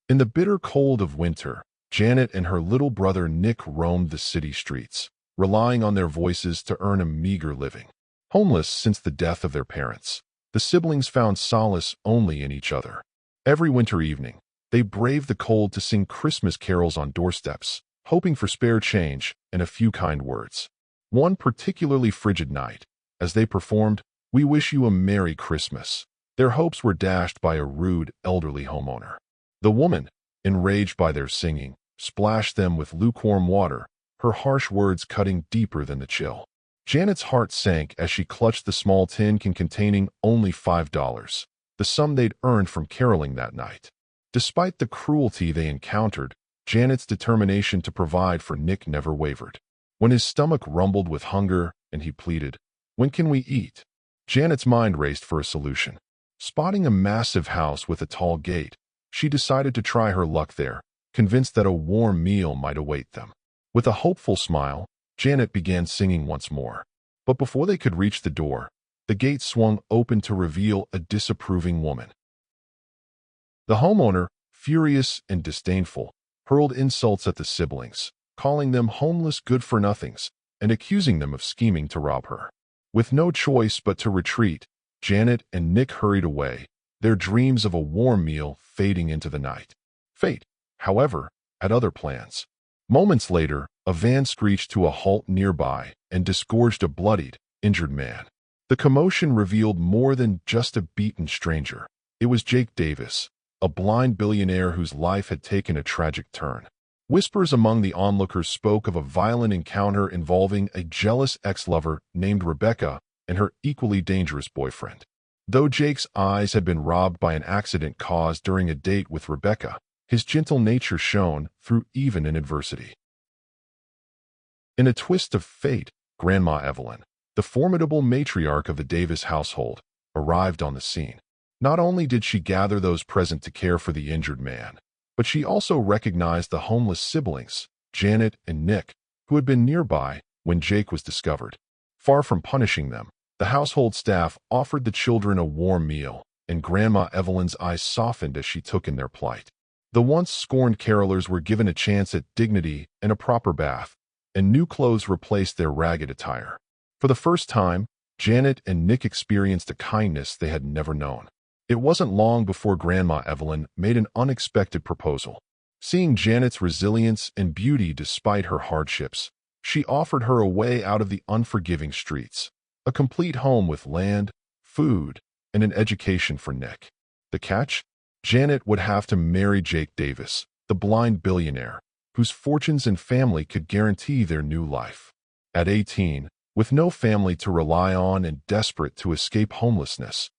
In the bitter cold of winter, Janet and her little brother Nick roamed the city streets, relying on their voices to earn a meager living. Homeless since the death of their parents, the siblings found solace only in each other. Every winter evening, they braved the cold to sing Christmas carols on doorsteps, hoping for spare change and a few kind words. One particularly frigid night, as they performed, "We Wish You a Merry Christmas," their hopes were dashed by a rude, elderly homeowner. The woman, enraged by their singing, splashed them with lukewarm water, her harsh words cutting deeper than the chill. Janet's heart sank as she clutched the small tin can containing only $5, the sum they'd earned from caroling that night. Despite the cruelty they encountered, Janet's determination to provide for Nick never wavered. When his stomach rumbled with hunger and he pleaded, "When can we eat?" Janet's mind raced for a solution. Spotting a massive house with a tall gate, she decided to try her luck there, convinced that a warm meal might await them. With a hopeful smile, Janet began singing once more. But before they could reach the door, the gate swung open to reveal a disapproving woman. The homeowner, furious and disdainful, hurled insults at the siblings, calling them homeless good-for-nothings and accusing them of scheming to rob her. With no choice but to retreat, Janet and Nick hurried away, their dreams of a warm meal fading into the night. Fate, however, had other plans. Moments later, a van screeched to a halt nearby and disgorged a bloodied, injured man. The commotion revealed more than just a beaten stranger. It was Jake Davis, a blind billionaire whose life had taken a tragic turn. Whispers among the onlookers spoke of a violent encounter involving a jealous ex-lover named Rebecca and her equally dangerous boyfriend. Though Jake's eyes had been robbed by an accident caused during a date with Rebecca, his gentle nature shone through even in adversity. In a twist of fate, Grandma Evelyn, the formidable matriarch of the Davis household, arrived on the scene. Not only did she gather those present to care for the injured man, but she also recognized the homeless siblings, Janet and Nick, who had been nearby when Jake was discovered. Far from punishing them, the household staff offered the children a warm meal, and Grandma Evelyn's eyes softened as she took in their plight. The once scorned carolers were given a chance at dignity and a proper bath, and new clothes replaced their ragged attire. For the first time, Janet and Nick experienced a kindness they had never known. It wasn't long before Grandma Evelyn made an unexpected proposal. Seeing Janet's resilience and beauty despite her hardships, she offered her a way out of the unforgiving streets, a complete home with land, food, and an education for Nick. The catch? Janet would have to marry Jake Davis, the blind billionaire, whose fortunes and family could guarantee their new life. At 18, with no family to rely on and desperate to escape homelessness,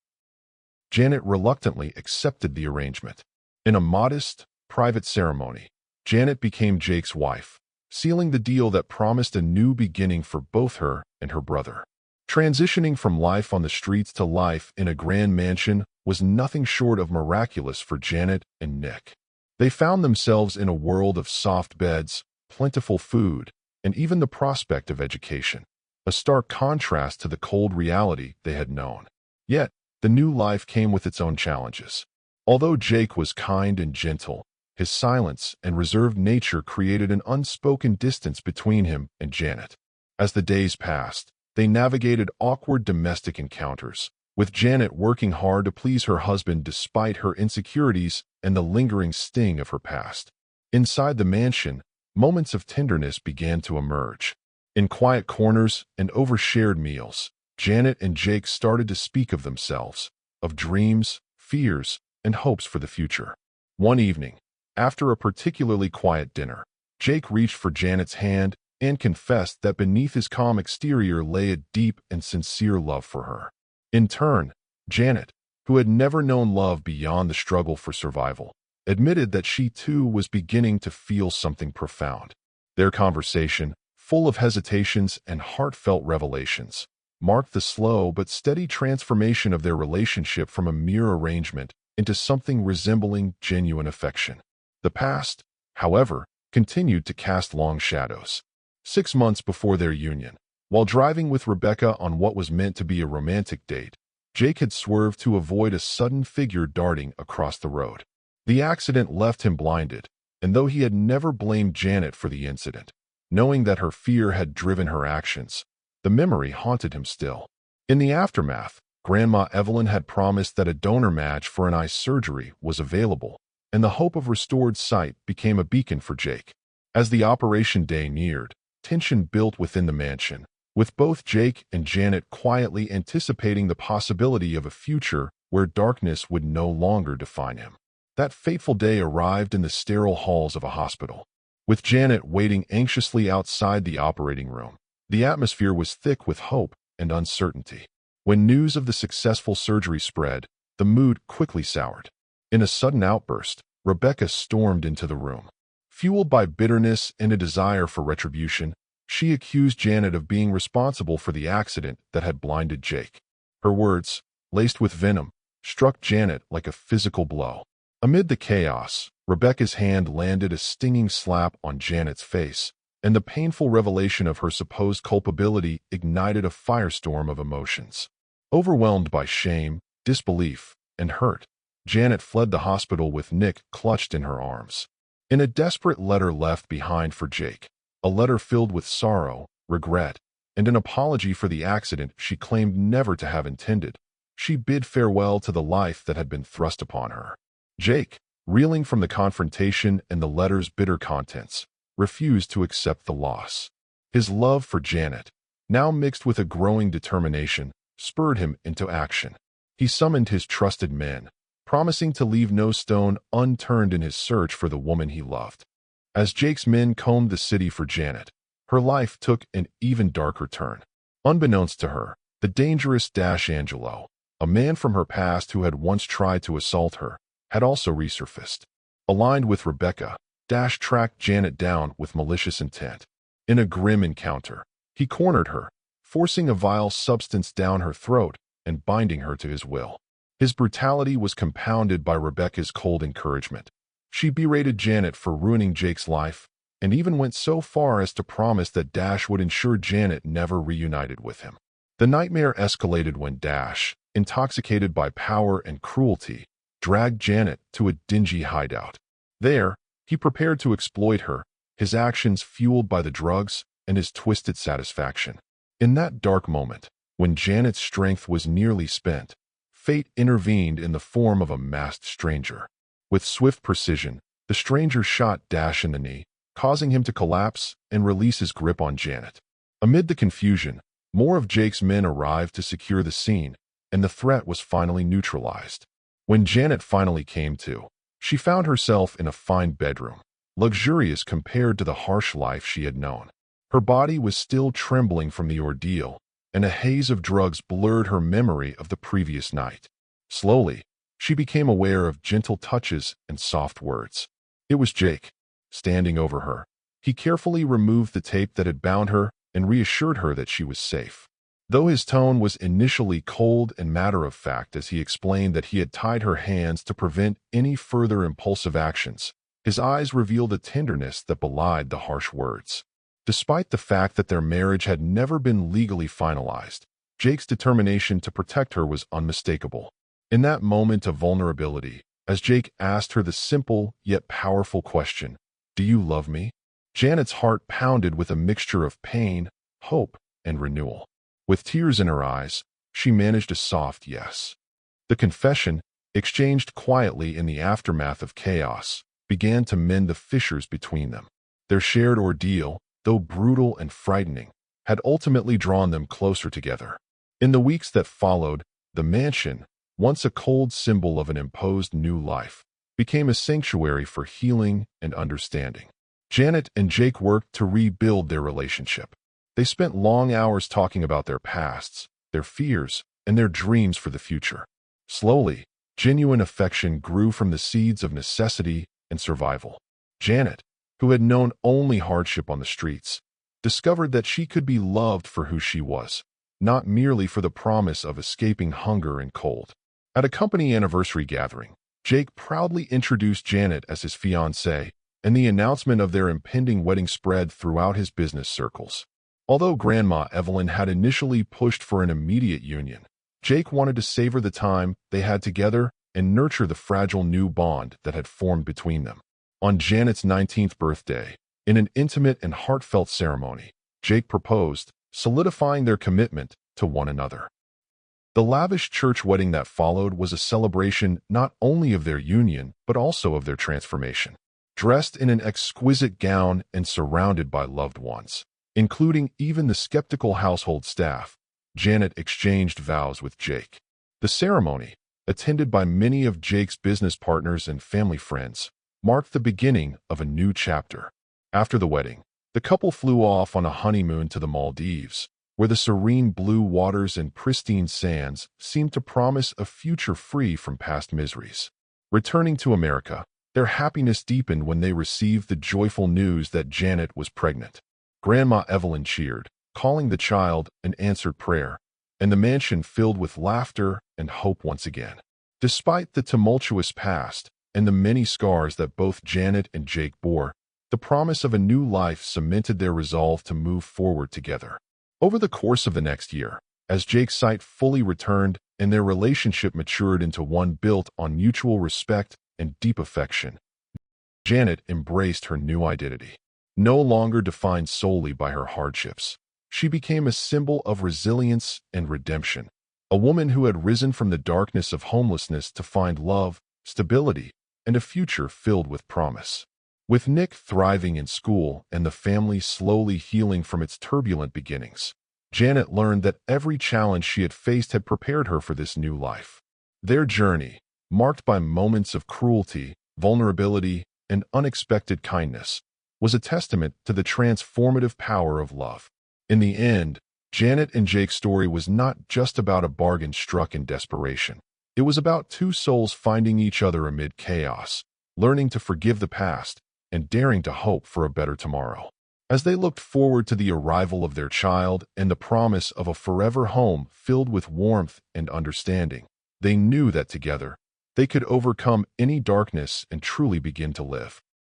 Janet reluctantly accepted the arrangement. In a modest, private ceremony, Janet became Jake's wife, sealing the deal that promised a new beginning for both her and her brother. Transitioning from life on the streets to life in a grand mansion was nothing short of miraculous for Janet and Nick. They found themselves in a world of soft beds, plentiful food, and even the prospect of education, a stark contrast to the cold reality they had known. Yet, the new life came with its own challenges. Although Jake was kind and gentle, his silence and reserved nature created an unspoken distance between him and Janet. As the days passed, they navigated awkward domestic encounters, with Janet working hard to please her husband despite her insecurities and the lingering sting of her past. Inside the mansion, moments of tenderness began to emerge. In quiet corners and over shared meals, Janet and Jake started to speak of themselves, of dreams, fears, and hopes for the future. One evening, after a particularly quiet dinner, Jake reached for Janet's hand and confessed that beneath his calm exterior lay a deep and sincere love for her. In turn, Janet, who had never known love beyond the struggle for survival, admitted that she too was beginning to feel something profound. Their conversation, full of hesitations and heartfelt revelations, marked the slow but steady transformation of their relationship from a mere arrangement into something resembling genuine affection. The past, however, continued to cast long shadows. 6 months before their union, while driving with Rebecca on what was meant to be a romantic date, Jake had swerved to avoid a sudden figure darting across the road. The accident left him blinded, and though he had never blamed Janet for the incident, knowing that her fear had driven her actions, the memory haunted him still. In the aftermath, Grandma Evelyn had promised that a donor match for an eye surgery was available, and the hope of restored sight became a beacon for Jake. As the operation day neared, tension built within the mansion, with both Jake and Janet quietly anticipating the possibility of a future where darkness would no longer define him. That fateful day arrived in the sterile halls of a hospital. With Janet waiting anxiously outside the operating room, the atmosphere was thick with hope and uncertainty. When news of the successful surgery spread, the mood quickly soured. In a sudden outburst, Rebecca stormed into the room. Fueled by bitterness and a desire for retribution, she accused Janet of being responsible for the accident that had blinded Jake. Her words, laced with venom, struck Janet like a physical blow. Amid the chaos, Rebecca's hand landed a stinging slap on Janet's face, and the painful revelation of her supposed culpability ignited a firestorm of emotions. Overwhelmed by shame, disbelief, and hurt, Janet fled the hospital with Nick clutched in her arms. In a desperate letter left behind for Jake, a letter filled with sorrow, regret, and an apology for the accident she claimed never to have intended, she bid farewell to the life that had been thrust upon her. Jake, reeling from the confrontation and the letter's bitter contents, refused to accept the loss. His love for Janet, now mixed with a growing determination, spurred him into action. He summoned his trusted men, promising to leave no stone unturned in his search for the woman he loved. As Jake's men combed the city for Janet, her life took an even darker turn. Unbeknownst to her, the dangerous Angelo, a man from her past who had once tried to assault her, had also resurfaced. Aligned with Rebecca, tracked Janet down with malicious intent. In a grim encounter, he cornered her, forcing a vile substance down her throat and binding her to his will. His brutality was compounded by Rebecca's cold encouragement. She berated Janet for ruining Jake's life, and even went so far as to promise that Dash would ensure Janet never reunited with him. The nightmare escalated when Dash, intoxicated by power and cruelty, dragged Janet to a dingy hideout. There, he prepared to exploit her, his actions fueled by the drugs and his twisted satisfaction. In that dark moment, when Janet's strength was nearly spent, fate intervened in the form of a masked stranger. With swift precision, the stranger shot Dash in the knee, causing him to collapse and release his grip on Janet. Amid the confusion, more of Jake's men arrived to secure the scene, and the threat was finally neutralized. When Janet finally came to, she found herself in a fine bedroom, luxurious compared to the harsh life she had known. Her body was still trembling from the ordeal, and a haze of drugs blurred her memory of the previous night. Slowly, she became aware of gentle touches and soft words. It was Jake, standing over her. He carefully removed the tape that had bound her and reassured her that she was safe. Though his tone was initially cold and matter-of-fact as he explained that he had tied her hands to prevent any further impulsive actions, his eyes revealed a tenderness that belied the harsh words. Despite the fact that their marriage had never been legally finalized, Jake's determination to protect her was unmistakable. In that moment of vulnerability, as Jake asked her the simple yet powerful question, "Do you love me?" Janet's heart pounded with a mixture of pain, hope, and renewal. With tears in her eyes, she managed a soft yes. The confession, exchanged quietly in the aftermath of chaos, began to mend the fissures between them. Their shared ordeal, though brutal and frightening, had ultimately drawn them closer together. In the weeks that followed, the mansion, once a cold symbol of an imposed new life, became a sanctuary for healing and understanding. Janet and Jake worked to rebuild their relationship. They spent long hours talking about their pasts, their fears, and their dreams for the future. Slowly, genuine affection grew from the seeds of necessity and survival. Janet, who had known only hardship on the streets, discovered that she could be loved for who she was, not merely for the promise of escaping hunger and cold. At a company anniversary gathering, Jake proudly introduced Janet as his fiancée, and the announcement of their impending wedding spread throughout his business circles. Although Grandma Evelyn had initially pushed for an immediate union, Jake wanted to savor the time they had together and nurture the fragile new bond that had formed between them. On Janet's 19th birthday, in an intimate and heartfelt ceremony, Jake proposed, solidifying their commitment to one another. The lavish church wedding that followed was a celebration not only of their union, but also of their transformation. Dressed in an exquisite gown and surrounded by loved ones, including even the skeptical household staff, Janet exchanged vows with Jake. The ceremony, attended by many of Jake's business partners and family friends, marked the beginning of a new chapter. After the wedding, the couple flew off on a honeymoon to the Maldives, where the serene blue waters and pristine sands seemed to promise a future free from past miseries. Returning to America, their happiness deepened when they received the joyful news that Janet was pregnant. Grandma Evelyn cheered, calling the child an answered prayer, and the mansion filled with laughter and hope once again. Despite the tumultuous past and the many scars that both Janet and Jake bore, the promise of a new life cemented their resolve to move forward together. Over the course of the next year, as Jake's sight fully returned and their relationship matured into one built on mutual respect and deep affection, Janet embraced her new identity. No longer defined solely by her hardships, she became a symbol of resilience and redemption, a woman who had risen from the darkness of homelessness to find love, stability, and a future filled with promise. With Nick thriving in school and the family slowly healing from its turbulent beginnings, Janet learned that every challenge she had faced had prepared her for this new life. Their journey, marked by moments of cruelty, vulnerability, and unexpected kindness, was a testament to the transformative power of love. In the end, Janet and Jake's story was not just about a bargain struck in desperation. It was about two souls finding each other amid chaos, learning to forgive the past, and daring to hope for a better tomorrow. As they looked forward to the arrival of their child and the promise of a forever home filled with warmth and understanding, they knew that together, they could overcome any darkness and truly begin to live.